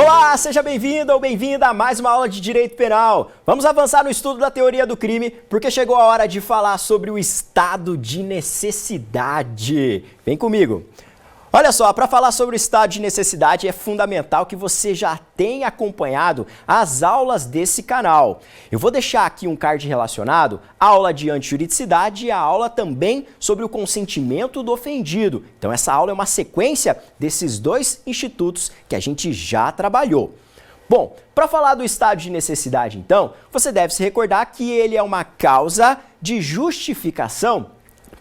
Olá, seja bem-vindo ou bem-vinda a mais uma aula de Direito Penal. Vamos avançar no estudo da teoria do crime, porque chegou a hora de falar sobre o estado de necessidade. Vem comigo. Olha só, para falar sobre o estado de necessidade é fundamental que você já tenha acompanhado as aulas desse canal. Eu vou deixar aqui um card relacionado à aula de antijuridicidade e a aula também sobre o consentimento do ofendido. Então essa aula é uma sequência desses dois institutos que a gente já trabalhou. Bom, para falar do estado de necessidade então, você deve se recordar que ele é uma causa de justificação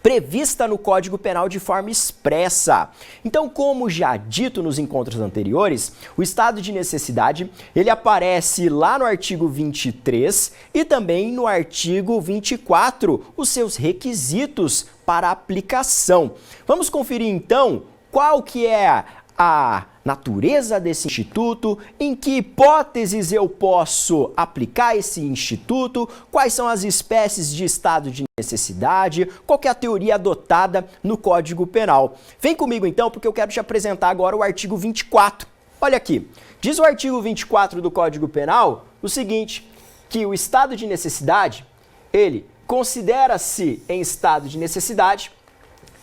prevista no Código Penal de forma expressa. Então, como já dito nos encontros anteriores, o estado de necessidade, ele aparece lá no artigo 23 e também no artigo 24, os seus requisitos para aplicação. Vamos conferir então qual que é a natureza desse instituto, em que hipóteses eu posso aplicar esse instituto, quais são as espécies de estado de necessidade, qual que é a teoria adotada no Código Penal. Vem comigo então, porque eu quero te apresentar agora o artigo 24. Olha aqui, diz o artigo 24 do Código Penal o seguinte, que o estado de necessidade, ele considera-se em estado de necessidade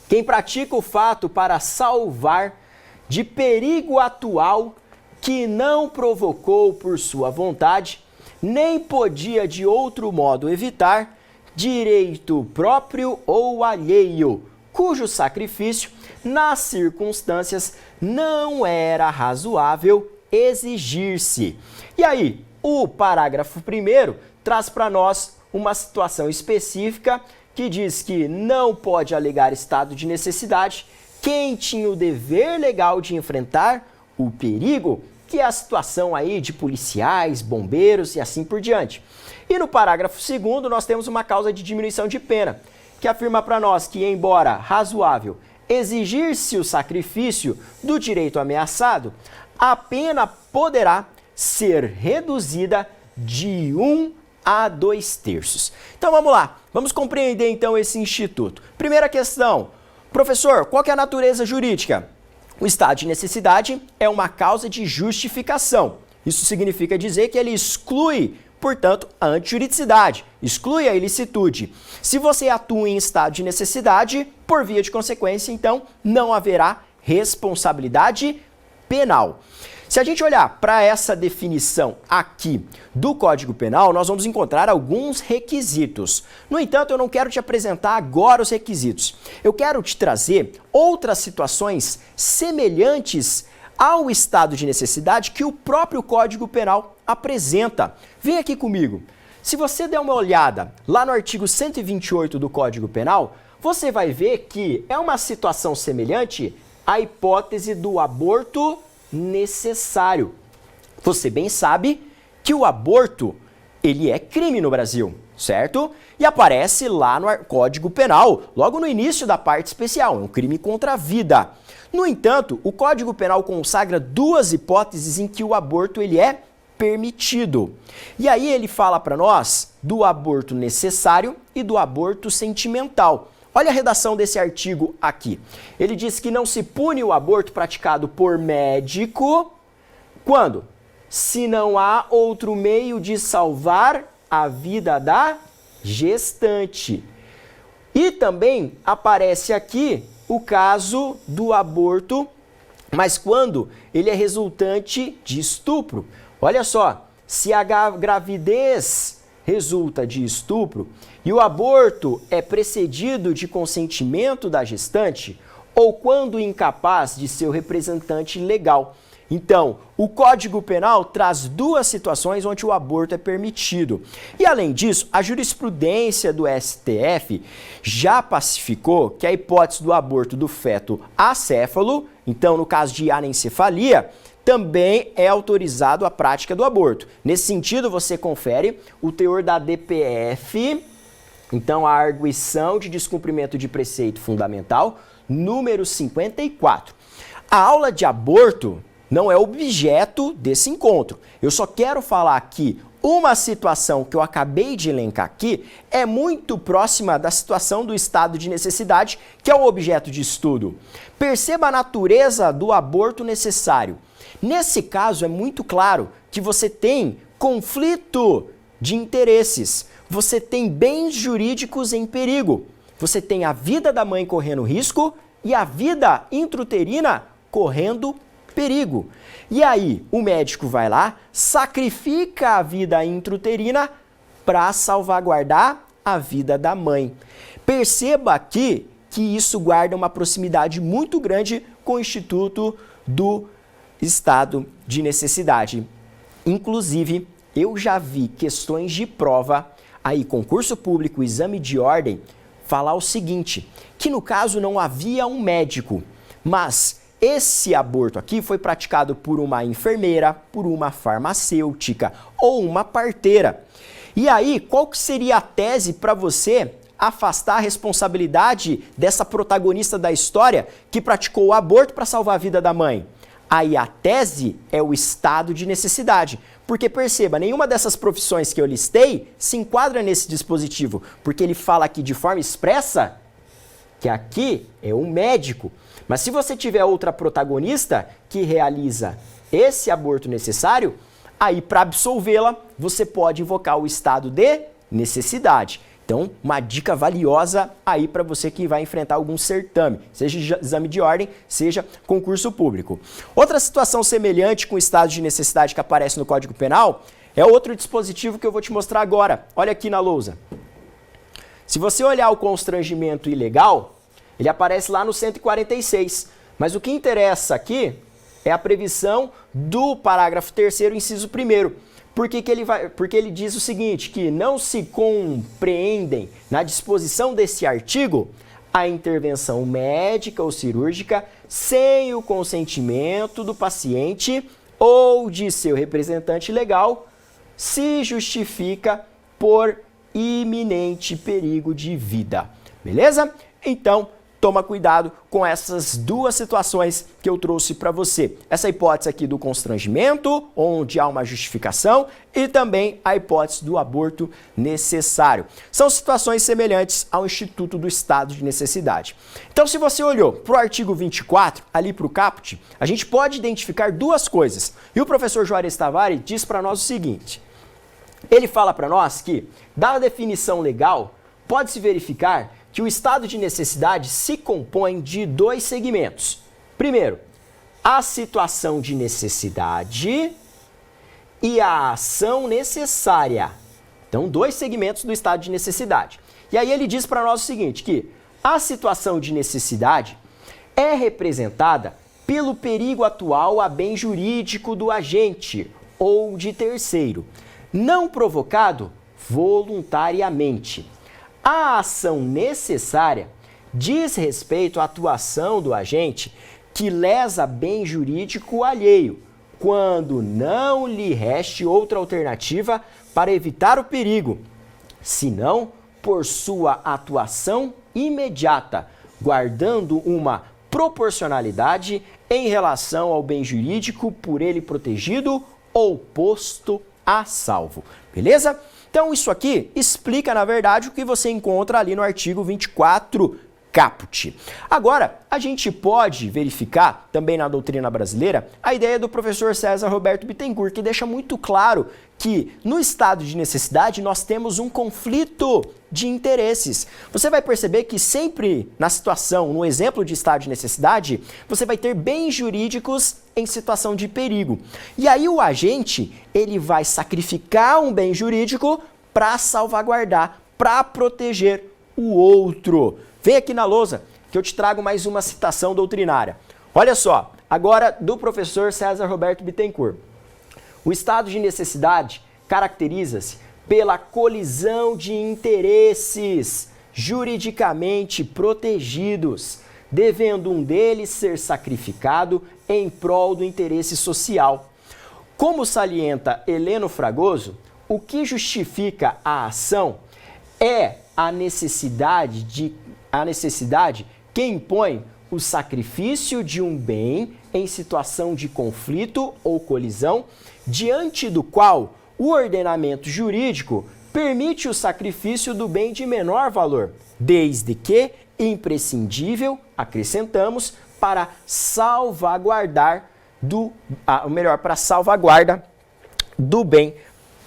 quem pratica o fato para salvar de perigo atual que não provocou por sua vontade, nem podia de outro modo evitar, direito próprio ou alheio, cujo sacrifício, nas circunstâncias, não era razoável exigir-se. E aí, o parágrafo 1º traz para nós uma situação específica que diz que não pode alegar estado de necessidade quem tinha o dever legal de enfrentar o perigo, que é a situação aí de policiais, bombeiros e assim por diante. E no parágrafo 2º nós temos uma causa de diminuição de pena, que afirma para nós que, embora razoável exigir-se o sacrifício do direito ameaçado, a pena poderá ser reduzida de 1 a 2/3. Então vamos lá, vamos compreender então esse instituto. Primeira questão. Professor, qual que é a natureza jurídica? O estado de necessidade é uma causa de justificação. Isso significa dizer que ele exclui, portanto, a antijuridicidade, exclui a ilicitude. Se você atua em estado de necessidade, por via de consequência, então, não haverá responsabilidade penal. Se a gente olhar para essa definição aqui do Código Penal, nós vamos encontrar alguns requisitos. No entanto, eu não quero te apresentar agora os requisitos. Eu quero te trazer outras situações semelhantes ao estado de necessidade que o próprio Código Penal apresenta. Vem aqui comigo. Se você der uma olhada lá no artigo 128 do Código Penal, você vai ver que é uma situação semelhante à hipótese do aborto necessário. Você bem sabe que o aborto, ele é crime no Brasil, certo? E aparece lá no Código Penal, logo no início da parte especial, é um crime contra a vida. No entanto, o Código Penal consagra duas hipóteses em que o aborto ele é permitido. E aí ele fala para nós do aborto necessário e do aborto sentimental. Olha a redação desse artigo aqui. Ele diz que não se pune o aborto praticado por médico quando? Se não há outro meio de salvar a vida da gestante. E também aparece aqui o caso do aborto, mas quando ele é resultante de estupro. Olha só, se a gravidez resulta de estupro e o aborto é precedido de consentimento da gestante ou quando incapaz de seu representante legal. Então, o Código Penal traz duas situações onde o aborto é permitido. E, além disso, a jurisprudência do STF já pacificou que a hipótese do aborto do feto acéfalo, então, no caso de anencefalia, também é autorizado a prática do aborto. Nesse sentido, você confere o teor da DPF, então a arguição de descumprimento de preceito fundamental, número 54. A aula de aborto não é objeto desse encontro. Eu só quero falar aqui uma situação que eu acabei de elencar aqui é muito próxima da situação do estado de necessidade, que é o objeto de estudo. Perceba a natureza do aborto necessário. Nesse caso, é muito claro que você tem conflito de interesses, você tem bens jurídicos em perigo, você tem a vida da mãe correndo risco e a vida intrauterina correndo perigo. E aí, o médico vai lá, sacrifica a vida intrauterina para salvaguardar a vida da mãe. Perceba aqui que isso guarda uma proximidade muito grande com o Instituto do Estado de Necessidade. Inclusive, eu já vi questões de prova, aí concurso público, exame de ordem, falar o seguinte, que no caso não havia um médico, mas esse aborto aqui foi praticado por uma enfermeira, por uma farmacêutica ou uma parteira. E aí, qual que seria a tese para você afastar a responsabilidade dessa protagonista da história que praticou o aborto para salvar a vida da mãe? Aí a tese é o estado de necessidade. Porque perceba, nenhuma dessas profissões que eu listei se enquadra nesse dispositivo, porque ele fala aqui de forma expressa que aqui é um médico. Mas se você tiver outra protagonista que realiza esse aborto necessário, aí para absolvê-la, você pode invocar o estado de necessidade. Então, uma dica valiosa aí para você que vai enfrentar algum certame, seja exame de ordem, seja concurso público. Outra situação semelhante com o estado de necessidade que aparece no Código Penal é outro dispositivo que eu vou te mostrar agora. Olha aqui na lousa. Se você olhar o constrangimento ilegal, ele aparece lá no 146. Mas o que interessa aqui é a previsão do parágrafo 3º, inciso 1º. Porque ele diz o seguinte, que não se compreendem na disposição desse artigo a intervenção médica ou cirúrgica sem o consentimento do paciente ou de seu representante legal, se justifica por iminente perigo de vida. Beleza? Então, toma cuidado com essas duas situações que eu trouxe para você. Essa hipótese aqui do constrangimento, onde há uma justificação, e também a hipótese do aborto necessário. São situações semelhantes ao Instituto do Estado de Necessidade. Então, se você olhou para o artigo 24, ali para o caput, a gente pode identificar duas coisas. E o professor Juarez Tavares diz para nós o seguinte. Ele fala para nós que, dada a definição legal, pode-se verificar que o estado de necessidade se compõe de dois segmentos. Primeiro, a situação de necessidade e a ação necessária. Então, dois segmentos do estado de necessidade. E aí ele diz para nós o seguinte, que a situação de necessidade é representada pelo perigo atual a bem jurídico do agente ou de terceiro, não provocado voluntariamente. A ação necessária diz respeito à atuação do agente que lesa bem jurídico alheio, quando não lhe reste outra alternativa para evitar o perigo, senão por sua atuação imediata, guardando uma proporcionalidade em relação ao bem jurídico por ele protegido ou posto a salvo. Beleza? Então, isso aqui explica, na verdade, o que você encontra ali no artigo 24 caput. Agora, a gente pode verificar, também na doutrina brasileira, a ideia do professor César Roberto Bittencourt, que deixa muito claro que no estado de necessidade nós temos um conflito de interesses. Você vai perceber que sempre na situação, no exemplo de estado de necessidade, você vai ter bens jurídicos em situação de perigo. E aí o agente, ele vai sacrificar um bem jurídico para salvaguardar, para proteger o outro. Vem aqui na lousa que eu te trago mais uma citação doutrinária. Olha só, agora do professor César Roberto Bittencourt. O estado de necessidade caracteriza-se pela colisão de interesses juridicamente protegidos, devendo um deles ser sacrificado em prol do interesse social. Como salienta Heleno Fragoso, o que justifica a ação é a necessidade que impõe o sacrifício de um bem em situação de conflito ou colisão, diante do qual o ordenamento jurídico permite o sacrifício do bem de menor valor, desde que imprescindível, acrescentamos, para salvaguardar para salvaguarda do bem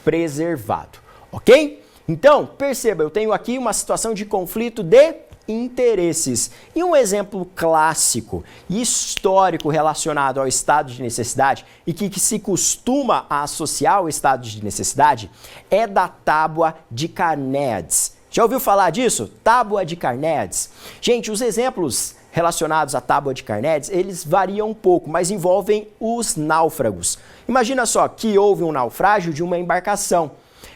preservado, ok? Então, perceba, eu tenho aqui uma situação de conflito de interesses. E um exemplo clássico e histórico relacionado ao estado de necessidade e que se costuma a associar ao estado de necessidade é da Tábua de Carneades. Já ouviu falar disso? Tábua de Carneades. Gente, os exemplos relacionados à Tábua de Carneades, eles variam um pouco, mas envolvem os náufragos. Imagina só que houve um naufrágio de uma embarcação.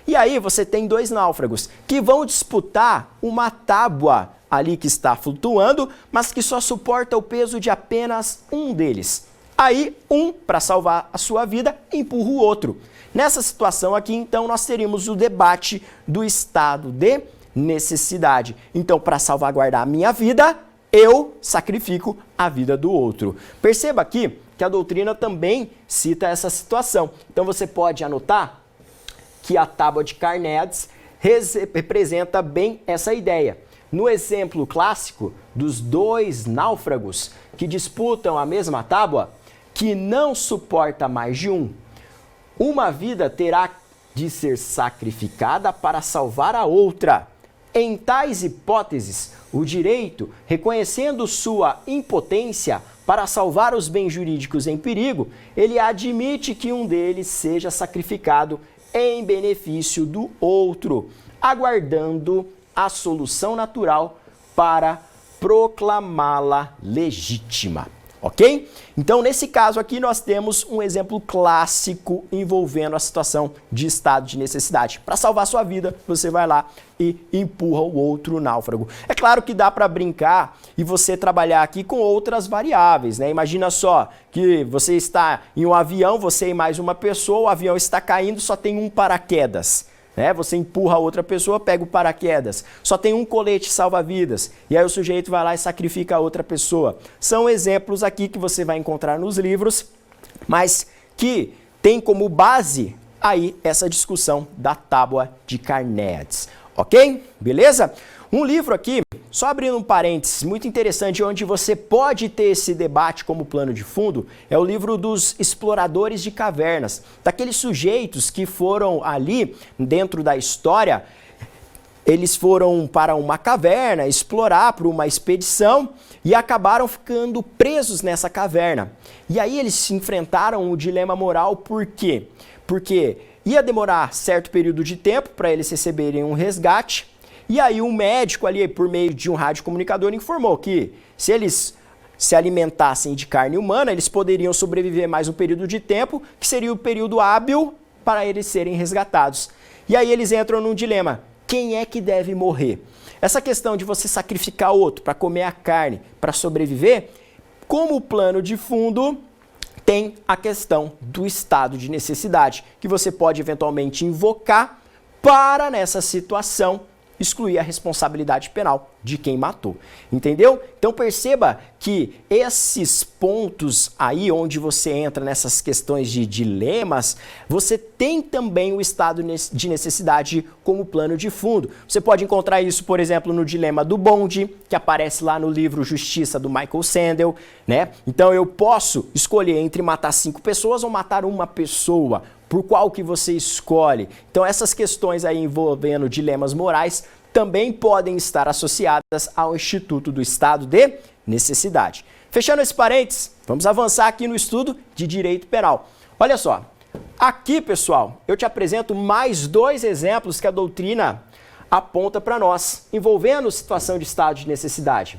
E aí você tem dois náufragos que vão disputar uma tábua ali que está flutuando, mas que só suporta o peso de apenas um deles. Aí, para salvar a sua vida, empurra o outro. Nessa situação aqui, então, nós teríamos o debate do estado de necessidade. Então, para salvaguardar a minha vida, eu sacrifico a vida do outro. Perceba aqui que a doutrina também cita essa situação. Então, você pode anotar que a Tábua de Carneades representa bem essa ideia. No exemplo clássico dos dois náufragos que disputam a mesma tábua, que não suporta mais de um, uma vida terá de ser sacrificada para salvar a outra. Em tais hipóteses, o direito, reconhecendo sua impotência para salvar os bens jurídicos em perigo, ele admite que um deles seja sacrificado em benefício do outro, aguardando a solução natural para proclamá-la legítima, ok? Então, nesse caso aqui, nós temos um exemplo clássico envolvendo a situação de estado de necessidade. Para salvar sua vida, você vai lá e empurra o outro náufrago. É claro que dá para brincar e você trabalhar aqui com outras variáveis, né? Imagina só que você está em um avião, você e mais uma pessoa, o avião está caindo, só tem um paraquedas. Você empurra a outra pessoa, pega o paraquedas. Só tem um colete salva-vidas. E aí o sujeito vai lá e sacrifica a outra pessoa. São exemplos aqui que você vai encontrar nos livros, mas que tem como base aí essa discussão da Tábua de Carneades. Ok? Beleza? Um livro aqui, só abrindo um parênteses, muito interessante, onde você pode ter esse debate como plano de fundo, é o livro dos exploradores de cavernas, daqueles sujeitos que foram ali, dentro da história, eles foram para uma caverna, explorar para uma expedição e acabaram ficando presos nessa caverna. E aí eles se enfrentaram o dilema moral, por quê? Porque ia demorar certo período de tempo para eles receberem um resgate. E aí um médico ali, por meio de um radiocomunicador, informou que se eles se alimentassem de carne humana, eles poderiam sobreviver mais um período de tempo, que seria o período hábil para eles serem resgatados. E aí eles entram num dilema: quem é que deve morrer? Essa questão de você sacrificar outro para comer a carne, para sobreviver, como plano de fundo, tem a questão do estado de necessidade, que você pode eventualmente invocar para, nessa situação, excluir a responsabilidade penal de quem matou, entendeu? Então perceba que esses pontos aí onde você entra nessas questões de dilemas, você tem também o estado de necessidade como plano de fundo. Você pode encontrar isso, por exemplo, no dilema do bonde, que aparece lá no livro Justiça, do Michael Sandel, né? Então eu posso escolher entre matar 5 pessoas ou matar uma pessoa. Por qual que você escolhe? Então essas questões aí envolvendo dilemas morais também podem estar associadas ao Instituto do Estado de Necessidade. Fechando esse parênteses, vamos avançar aqui no estudo de Direito Penal. Olha só, aqui, pessoal, eu te apresento mais 2 exemplos que a doutrina aponta para nós, envolvendo situação de estado de necessidade.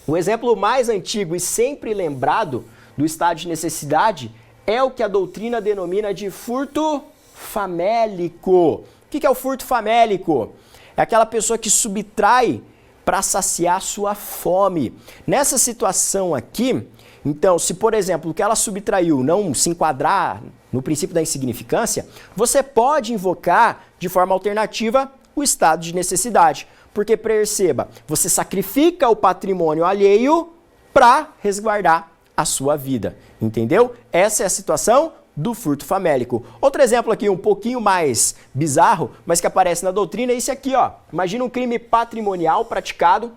O exemplo mais antigo e sempre lembrado do estado de necessidade é o que a doutrina denomina de furto famélico. O que é o furto famélico? É aquela pessoa que subtrai para saciar sua fome. Nessa situação aqui, então, se por exemplo o que ela subtraiu não se enquadrar no princípio da insignificância, você pode invocar de forma alternativa o estado de necessidade. Porque perceba, você sacrifica o patrimônio alheio para resguardar a sua vida, entendeu? Essa é a situação do furto famélico. Outro exemplo aqui um pouquinho mais bizarro, mas que aparece na doutrina é esse aqui, ó. Imagina um crime patrimonial praticado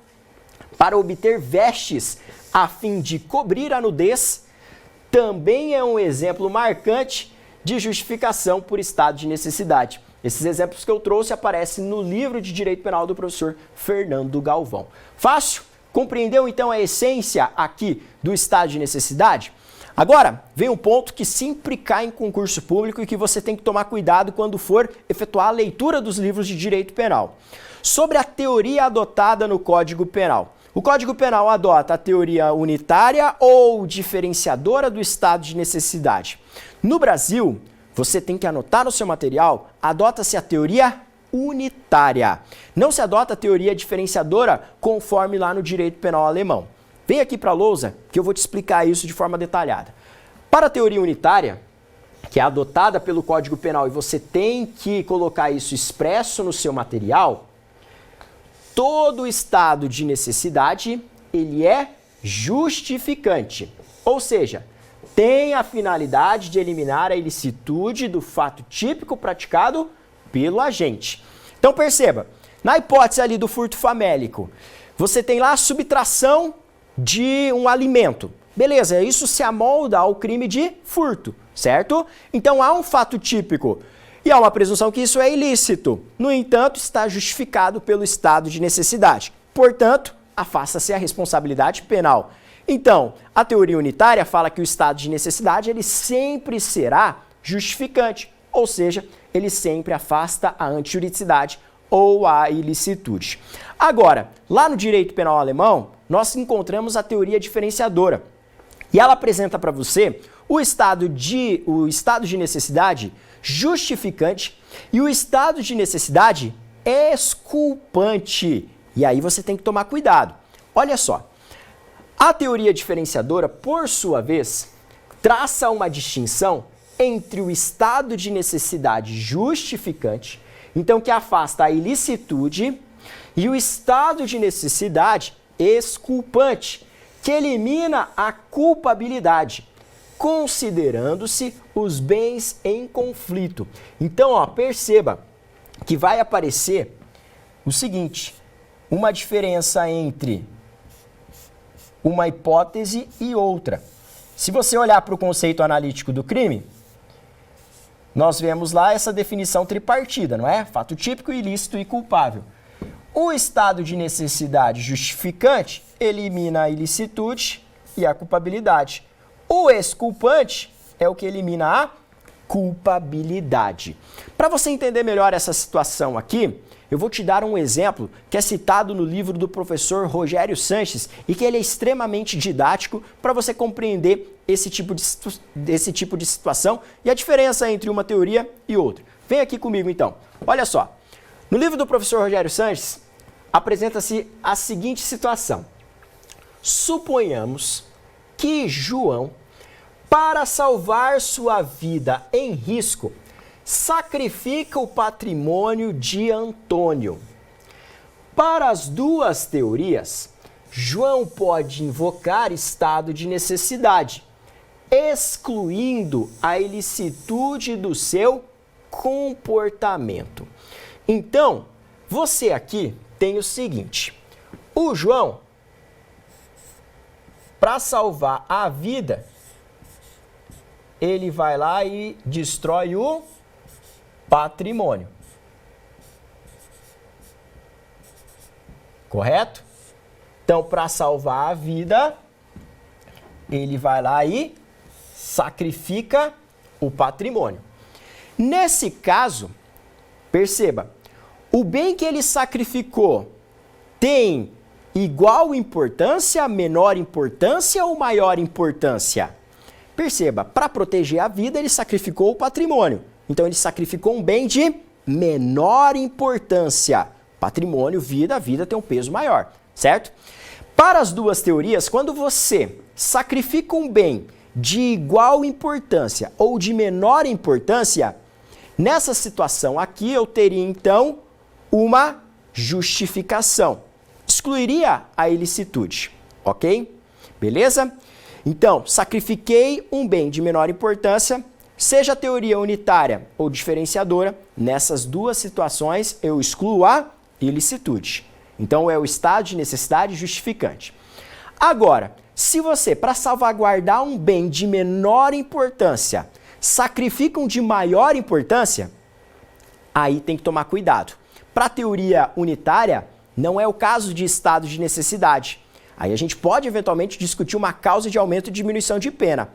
para obter vestes a fim de cobrir a nudez. Também é um exemplo marcante de justificação por estado de necessidade. Esses exemplos que eu trouxe aparecem no livro de Direito Penal do professor Fernando Galvão. Fácil? Compreendeu então a essência aqui do estado de necessidade? Agora, vem um ponto que sempre cai em concurso público e que você tem que tomar cuidado quando for efetuar a leitura dos livros de direito penal. Sobre a teoria adotada no Código Penal. O Código Penal adota a teoria unitária ou diferenciadora do estado de necessidade. No Brasil, você tem que anotar no seu material, adota-se a teoria unitária. Não se adota a teoria diferenciadora conforme lá no direito penal alemão. Vem aqui para a lousa que eu vou te explicar isso de forma detalhada. Para a teoria unitária, que é adotada pelo Código Penal e você tem que colocar isso expresso no seu material, todo estado de necessidade, ele é justificante. Ou seja, tem a finalidade de eliminar a ilicitude do fato típico praticado pelo agente. Então perceba, na hipótese ali do furto famélico, você tem lá a subtração de um alimento. Beleza, isso se amolda ao crime de furto, certo? Então há um fato típico e há uma presunção que isso é ilícito. No entanto, está justificado pelo estado de necessidade. Portanto, afasta-se a responsabilidade penal. Então, a teoria unitária fala que o estado de necessidade ele sempre será justificante, ou seja, ele sempre afasta a antijuridicidade ou a ilicitude. Agora, lá no direito penal alemão, nós encontramos a teoria diferenciadora. E ela apresenta para você o estado de necessidade justificante e o estado de necessidade exculpante. E aí você tem que tomar cuidado. Olha só, a teoria diferenciadora, por sua vez, traça uma distinção entre o estado de necessidade justificante, então que afasta a ilicitude, e o estado de necessidade exculpante, que elimina a culpabilidade, considerando-se os bens em conflito. Então, ó, perceba que vai aparecer o seguinte, uma diferença entre uma hipótese e outra. Se você olhar para o conceito analítico do crime, nós vemos lá essa definição tripartida, não é? Fato típico, ilícito e culpável. O estado de necessidade justificante elimina a ilicitude e a culpabilidade. O exculpante é o que elimina a culpabilidade. Para você entender melhor essa situação aqui, eu vou te dar um exemplo que é citado no livro do professor Rogério Sanches e que ele é extremamente didático para você compreender esse tipo de situação e a diferença entre uma teoria e outra. Vem aqui comigo então. Olha só, no livro do professor Rogério Sanches apresenta-se a seguinte situação. Suponhamos que João, para salvar sua vida em risco, sacrifica o patrimônio de Antônio. Para as duas teorias, João pode invocar estado de necessidade, excluindo a ilicitude do seu comportamento. Então, você aqui tem o seguinte, o João, para salvar a vida, ele vai lá e destrói o patrimônio. Correto? Então, para salvar a vida, ele vai lá e sacrifica o patrimônio. Nesse caso, perceba, o bem que ele sacrificou tem igual importância, menor importância ou maior importância? Perceba, para proteger a vida, ele sacrificou o patrimônio. Então, ele sacrificou um bem de menor importância. Patrimônio, vida, a vida tem um peso maior, certo? Para as duas teorias, quando você sacrifica um bem de igual importância ou de menor importância, nessa situação aqui eu teria, então, uma justificação. Excluiria a ilicitude, ok? Beleza? Então, sacrifiquei um bem de menor importância, seja a teoria unitária ou diferenciadora, nessas duas situações eu excluo a ilicitude. Então é o estado de necessidade justificante. Agora, se você, para salvaguardar um bem de menor importância, sacrifica um de maior importância, aí tem que tomar cuidado. Para a teoria unitária, não é o caso de estado de necessidade. Aí a gente pode eventualmente discutir uma causa de aumento e diminuição de pena.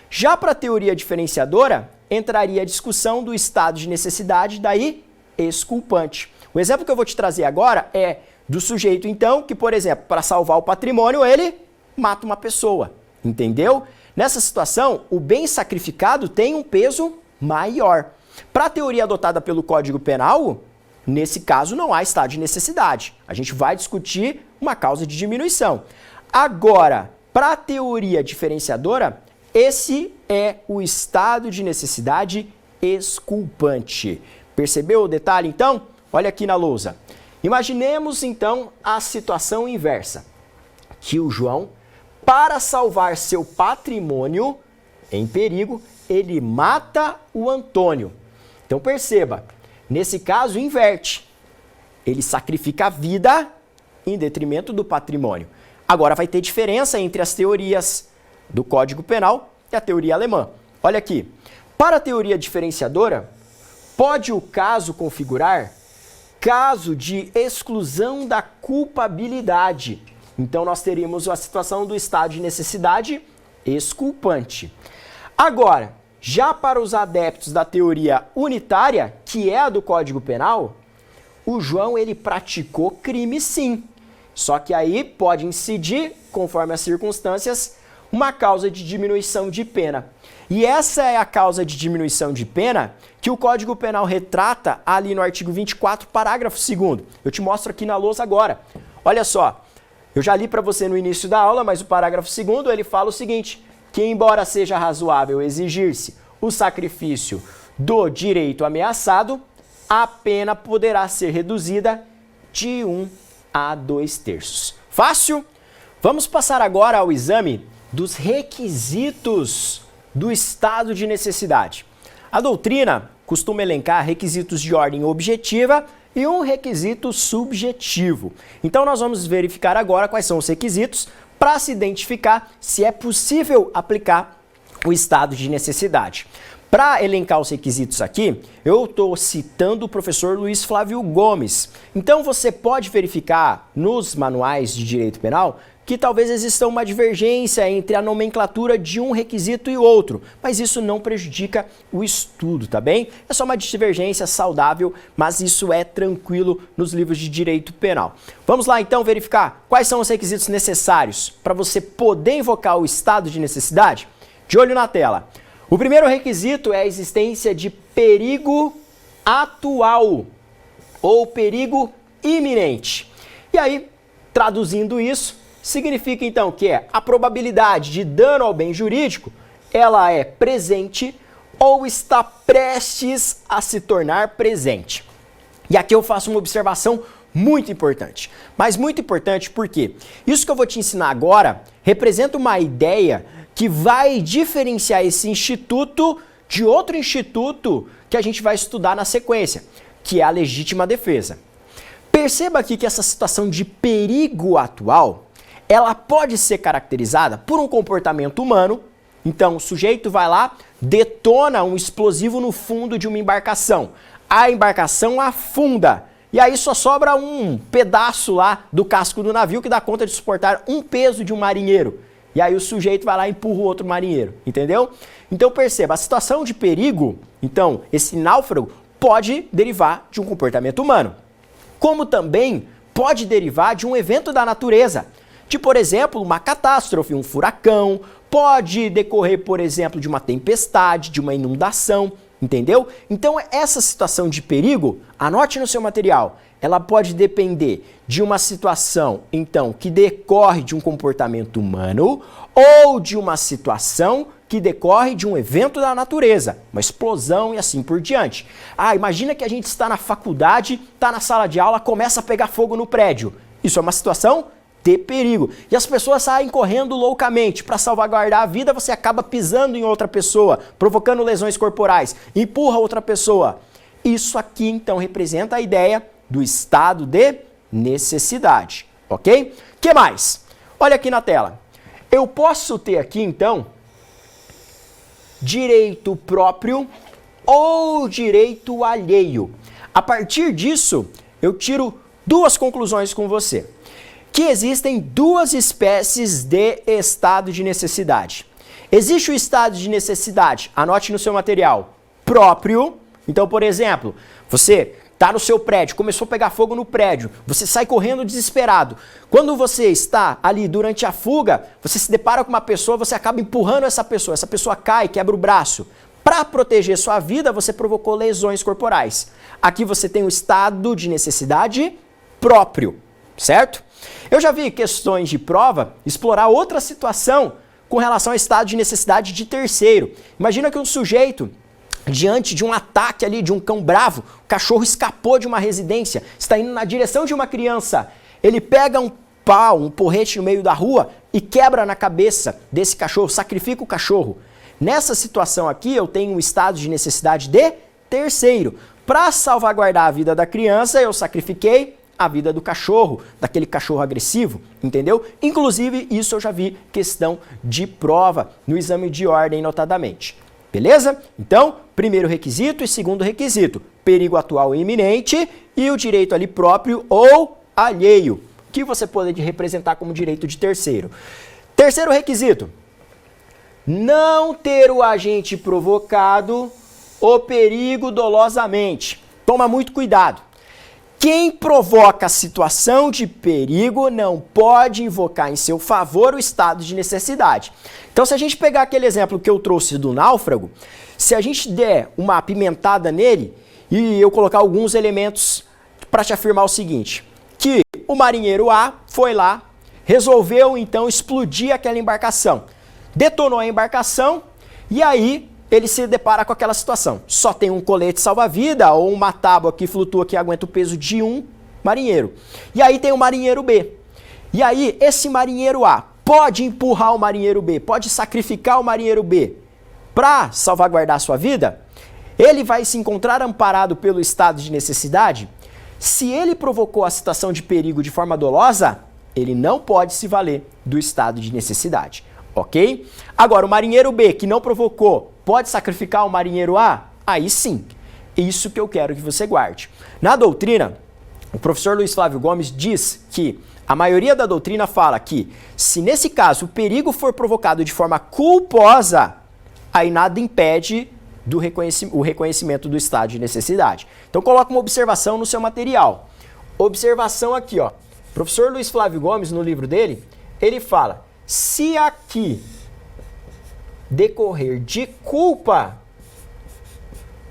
Já para a teoria diferenciadora, entraria a discussão do estado de necessidade, daí exculpante. O exemplo que eu vou te trazer agora é do sujeito, então, que, por exemplo, para salvar o patrimônio, ele mata uma pessoa, entendeu? Nessa situação, o bem sacrificado tem um peso maior. Para a teoria adotada pelo Código Penal, nesse caso não há estado de necessidade. A gente vai discutir uma causa de diminuição. Agora, para a teoria diferenciadora, esse é o estado de necessidade exculpante. Percebeu o detalhe, então? Olha aqui na lousa. Imaginemos, então, a situação inversa. Que o João, para salvar seu patrimônio em perigo, ele mata o Antônio. Então perceba, nesse caso inverte. Ele sacrifica a vida em detrimento do patrimônio. Agora vai ter diferença entre as teorias do Código Penal e a teoria alemã. Olha aqui, para a teoria diferenciadora, pode o caso configurar caso de exclusão da culpabilidade. Então nós teríamos a situação do estado de necessidade exculpante. Agora, já para os adeptos da teoria unitária, que é a do Código Penal, o João ele praticou crime sim. Só que aí pode incidir, conforme as circunstâncias, uma causa de diminuição de pena. E essa é a causa de diminuição de pena que o Código Penal retrata ali no artigo 24, parágrafo 2º. Eu te mostro aqui na lousa agora. Olha só, eu já li para você no início da aula, mas o parágrafo 2º ele fala o seguinte, que embora seja razoável exigir-se o sacrifício do direito ameaçado, a pena poderá ser reduzida de 1 a 2/3. Fácil? Vamos passar agora ao exame dos requisitos do estado de necessidade. A doutrina costuma elencar requisitos de ordem objetiva e um requisito subjetivo. Então nós vamos verificar agora quais são os requisitos para se identificar se é possível aplicar o estado de necessidade. Para elencar os requisitos aqui, eu estou citando o professor Luiz Flávio Gomes. Então você pode verificar nos manuais de direito penal que talvez exista uma divergência entre a nomenclatura de um requisito e outro, mas isso não prejudica o estudo, tá bem? É só uma divergência saudável, mas isso é tranquilo nos livros de direito penal. Vamos lá então verificar quais são os requisitos necessários para você poder invocar o estado de necessidade? De olho na tela. O primeiro requisito é a existência de perigo atual ou perigo iminente. E aí, traduzindo isso, significa então que a probabilidade de dano ao bem jurídico, ela é presente ou está prestes a se tornar presente. E aqui eu faço uma observação muito importante. Mas muito importante porque isso que eu vou te ensinar agora representa uma ideia que vai diferenciar esse instituto de outro instituto que a gente vai estudar na sequência, que é a legítima defesa. Perceba aqui que essa situação de perigo atual, ela pode ser caracterizada por um comportamento humano. Então, o sujeito vai lá, detona um explosivo no fundo de uma embarcação. A embarcação afunda. E aí só sobra um pedaço lá do casco do navio que dá conta de suportar um peso de um marinheiro. E aí o sujeito vai lá e empurra o outro marinheiro, entendeu? Então perceba, a situação de perigo, então esse náufrago pode derivar de um comportamento humano. Como também pode derivar de um evento da natureza, de, por exemplo, uma catástrofe, um furacão, pode decorrer, por exemplo, de uma tempestade, de uma inundação, entendeu? Então essa situação de perigo, anote no seu material, ela pode depender de uma situação, então, que decorre de um comportamento humano ou de uma situação que decorre de um evento da natureza, uma explosão e assim por diante. Ah, imagina que a gente está na faculdade, está na sala de aula, começa a pegar fogo no prédio. Isso é uma situação de perigo. E as pessoas saem correndo loucamente. Para salvaguardar a vida, você acaba pisando em outra pessoa, provocando lesões corporais, empurra outra pessoa. Isso aqui, então, representa a ideia do estado de necessidade, ok? O que mais? Olha aqui na tela. Eu posso ter aqui, então, direito próprio ou direito alheio. A partir disso, eu tiro duas conclusões com você. Que existem duas espécies de estado de necessidade. Existe o estado de necessidade, anote no seu material, próprio. Então, por exemplo, você está no seu prédio, começou a pegar fogo no prédio, você sai correndo desesperado. Quando você está ali durante a fuga, você se depara com uma pessoa, você acaba empurrando essa pessoa cai, quebra o braço. Para proteger sua vida, você provocou lesões corporais. Aqui você tem o estado de necessidade próprio, certo? Eu já vi questões de prova explorar outra situação com relação ao estado de necessidade de terceiro. Imagina que um sujeito, diante de um ataque ali de um cão bravo, o cachorro escapou de uma residência, está indo na direção de uma criança, ele pega um pau, um porrete no meio da rua e quebra na cabeça desse cachorro, sacrifica o cachorro. Nessa situação aqui, eu tenho um estado de necessidade de terceiro. Para salvaguardar a vida da criança, eu sacrifiquei a vida do cachorro, daquele cachorro agressivo, entendeu? Inclusive, isso eu já vi questão de prova no exame de ordem, notadamente. Beleza? Então, primeiro requisito e segundo requisito, perigo atual e iminente e o direito ali próprio ou alheio, que você pode representar como direito de terceiro. Terceiro requisito, não ter o agente provocado o perigo dolosamente. Toma muito cuidado. Quem provoca a situação de perigo não pode invocar em seu favor o estado de necessidade. Então, se a gente pegar aquele exemplo que eu trouxe do náufrago, se a gente der uma apimentada nele e eu colocar alguns elementos para te afirmar o seguinte, que o marinheiro A foi lá, resolveu então explodir aquela embarcação, detonou a embarcação e aí ele se depara com aquela situação. Só tem um colete salva-vida ou uma tábua que flutua que aguenta o peso de um marinheiro. E aí tem o marinheiro B. E aí esse marinheiro A pode empurrar o marinheiro B, pode sacrificar o marinheiro B para salvaguardar a sua vida? Ele vai se encontrar amparado pelo estado de necessidade? Se ele provocou a situação de perigo de forma dolosa, ele não pode se valer do estado de necessidade. Ok? Agora, o marinheiro B, que não provocou, pode sacrificar o marinheiro A? Aí sim. Isso que eu quero que você guarde. Na doutrina, o professor Luiz Flávio Gomes diz que a maioria da doutrina fala que, se nesse caso o perigo for provocado de forma culposa, aí nada impede o reconhecimento do estado de necessidade. Então, coloca uma observação no seu material. Observação aqui, ó. O professor Luiz Flávio Gomes, no livro dele, ele fala: se aqui decorrer de culpa,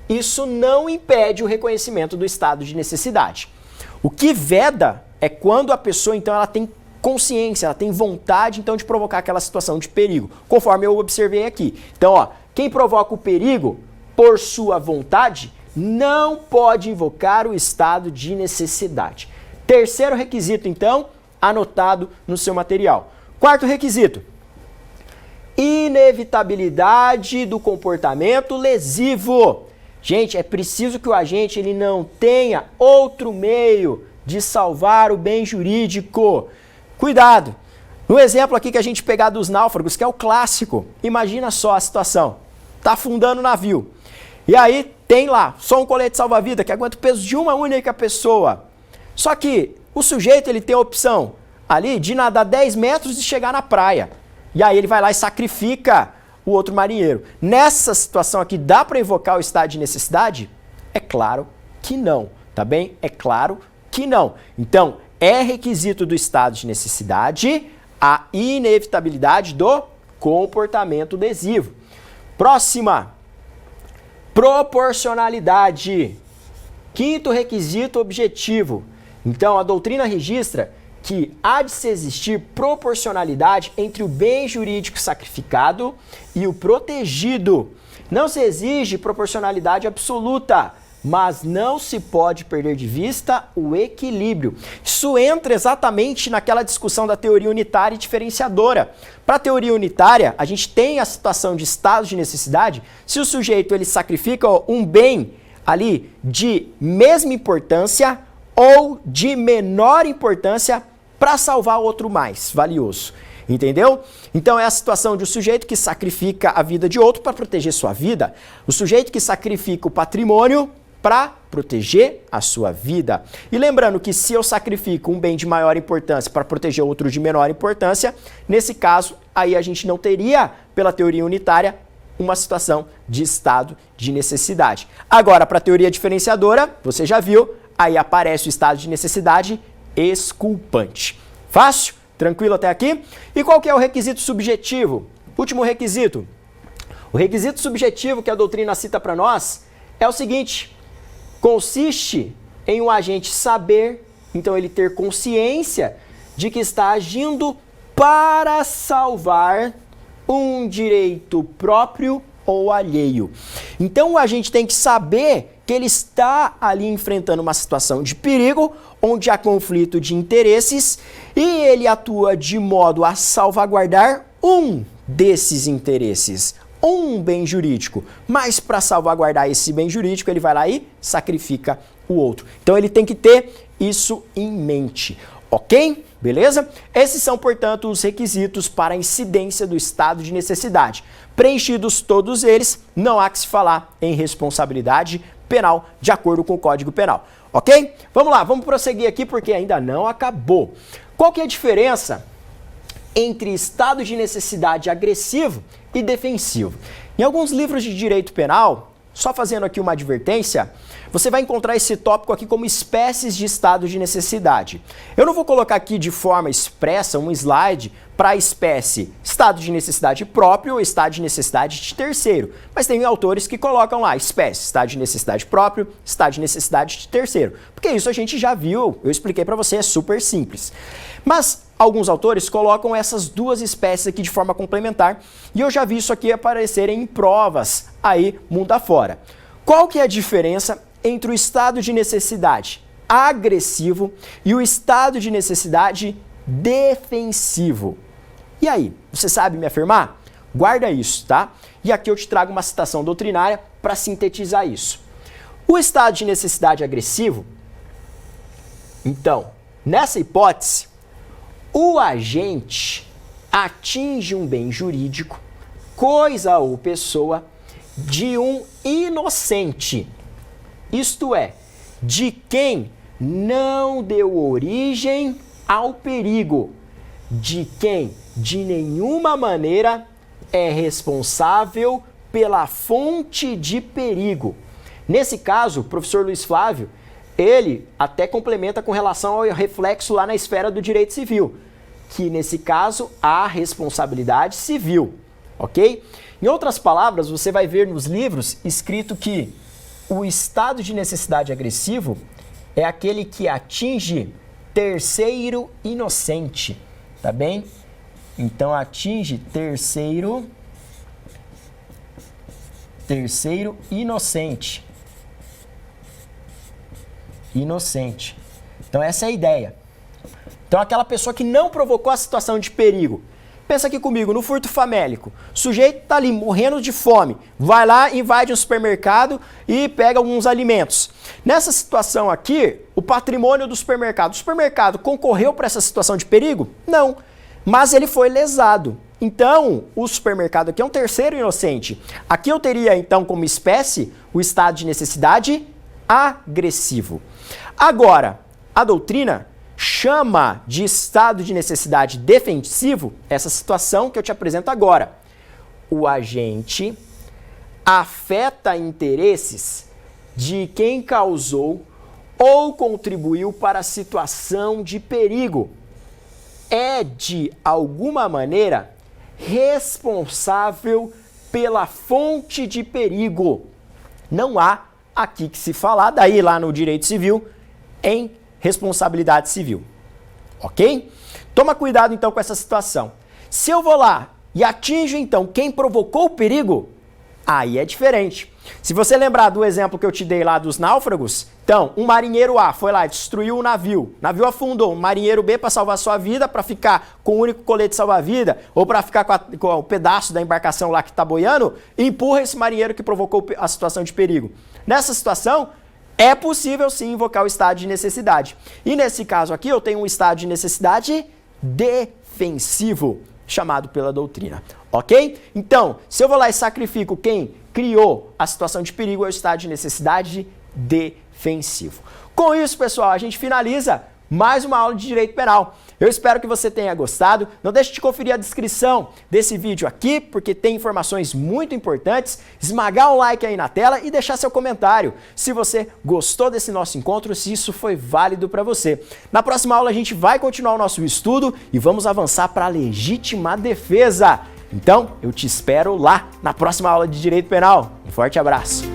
isso não impede o reconhecimento do estado de necessidade. O que veda é quando a pessoa, então, ela tem consciência, ela tem vontade, então, de provocar aquela situação de perigo, conforme eu observei aqui. Então, ó, quem provoca o perigo por sua vontade não pode invocar o estado de necessidade. Terceiro requisito, então, anotado no seu material. Quarto requisito, inevitabilidade do comportamento lesivo. Gente, é preciso que o agente ele não tenha outro meio de salvar o bem jurídico. Cuidado! No exemplo aqui que a gente pegar dos náufragos, que é o clássico, imagina só a situação. Tá afundando o navio. E aí tem lá só um colete salva-vida que aguenta o peso de uma única pessoa. Só que o sujeito ele tem a opção ali de nadar 10 metros e chegar na praia. E aí ele vai lá e sacrifica o outro marinheiro. Nessa situação aqui, dá para invocar o estado de necessidade? É claro que não, tá bem? É claro que não. Então, é requisito do estado de necessidade a inevitabilidade do comportamento lesivo. Próxima, proporcionalidade. Quinto requisito objetivo. Então, a doutrina registra que há de se existir proporcionalidade entre o bem jurídico sacrificado e o protegido. Não se exige proporcionalidade absoluta, mas não se pode perder de vista o equilíbrio. Isso entra exatamente naquela discussão da teoria unitária e diferenciadora. Para a teoria unitária, a gente tem a situação de estado de necessidade, se o sujeito ele sacrifica um bem ali de mesma importância ou de menor importância para salvar outro mais valioso. Entendeu? Então é a situação de um sujeito que sacrifica a vida de outro para proteger sua vida. O sujeito que sacrifica o patrimônio para proteger a sua vida. E lembrando que se eu sacrifico um bem de maior importância para proteger outro de menor importância, nesse caso, aí a gente não teria, pela teoria unitária, uma situação de estado de necessidade. Agora, para a teoria diferenciadora, você já viu, aí aparece o estado de necessidade exculpante. Fácil? Tranquilo até aqui? E qual que é o requisito subjetivo? Último requisito. O requisito subjetivo que a doutrina cita para nós é o seguinte: consiste em um agente saber, então ele ter consciência de que está agindo para salvar um direito próprio ou alheio. Então o agente tem que saber que ele está ali enfrentando uma situação de perigo, onde há conflito de interesses, e ele atua de modo a salvaguardar um desses interesses, um bem jurídico. Mas para salvaguardar esse bem jurídico, ele vai lá e sacrifica o outro. Então ele tem que ter isso em mente. Ok? Beleza? Esses são, portanto, os requisitos para a incidência do estado de necessidade. Preenchidos todos eles, não há que se falar em responsabilidade penal de acordo com o Código Penal. Ok? Vamos lá, vamos prosseguir aqui porque ainda não acabou. Qual que é a diferença entre estado de necessidade agressivo e defensivo? Em alguns livros de direito penal, só fazendo aqui uma advertência, você vai encontrar esse tópico aqui como espécies de estado de necessidade. Eu não vou colocar aqui de forma expressa um slide para a espécie estado de necessidade próprio ou estado de necessidade de terceiro, mas tem autores que colocam lá espécie, estado de necessidade próprio, estado de necessidade de terceiro, porque isso a gente já viu, eu expliquei para você, é super simples. Mas alguns autores colocam essas duas espécies aqui de forma complementar e eu já vi isso aqui aparecerem em provas aí mundo afora. Qual que é a diferença entre o estado de necessidade agressivo e o estado de necessidade defensivo? E aí, você sabe me afirmar? Guarda isso, tá? E aqui eu te trago uma citação doutrinária para sintetizar isso. O estado de necessidade agressivo, então, nessa hipótese, o agente atinge um bem jurídico, coisa ou pessoa, de um inocente, isto é, de quem não deu origem ao perigo, de quem de nenhuma maneira é responsável pela fonte de perigo. Nesse caso, o professor Luiz Flávio, ele até complementa com relação ao reflexo lá na esfera do direito civil, que nesse caso há responsabilidade civil, ok? Em outras palavras, você vai ver nos livros escrito que o estado de necessidade agressivo é aquele que atinge terceiro inocente, tá bem? Então atinge terceiro inocente. Inocente. Então essa é a ideia. Então aquela pessoa que não provocou a situação de perigo. Pensa aqui comigo, no furto famélico. O sujeito tá ali morrendo de fome, vai lá, invade um supermercado e pega alguns alimentos. Nessa situação aqui, o patrimônio do supermercado. O supermercado concorreu para essa situação de perigo? Não, mas ele foi lesado. Então, o supermercado aqui é um terceiro inocente. Aqui eu teria, então, como espécie, o estado de necessidade agressivo. Agora, a doutrina chama de estado de necessidade defensivo essa situação que eu te apresento agora. O agente afeta interesses de quem causou ou contribuiu para a situação de perigo. É, de alguma maneira, responsável pela fonte de perigo. Não há aqui que se falar, daí lá no direito civil, em responsabilidade civil, ok? Toma cuidado então com essa situação. Se eu vou lá e atinjo então quem provocou o perigo, aí é diferente. Se você lembrar do exemplo que eu te dei lá dos náufragos, então, um marinheiro A foi lá e destruiu o navio afundou, um marinheiro B para salvar sua vida, para ficar com o único colete salva-vida, ou para ficar com o pedaço da embarcação lá que está boiando, empurra esse marinheiro que provocou a situação de perigo. Nessa situação, é possível sim invocar o estado de necessidade. E nesse caso aqui, eu tenho um estado de necessidade defensivo, chamado pela doutrina, ok? Então, se eu vou lá e sacrifico quem criou a situação de perigo, é o estado de necessidade defensivo. Com isso, pessoal, a gente finaliza mais uma aula de Direito Penal. Eu espero que você tenha gostado. Não deixe de conferir a descrição desse vídeo aqui, porque tem informações muito importantes. Esmagar o like aí na tela e deixar seu comentário se você gostou desse nosso encontro, se isso foi válido para você. Na próxima aula a gente vai continuar o nosso estudo e vamos avançar para a legítima defesa. Então, eu te espero lá na próxima aula de Direito Penal. Um forte abraço!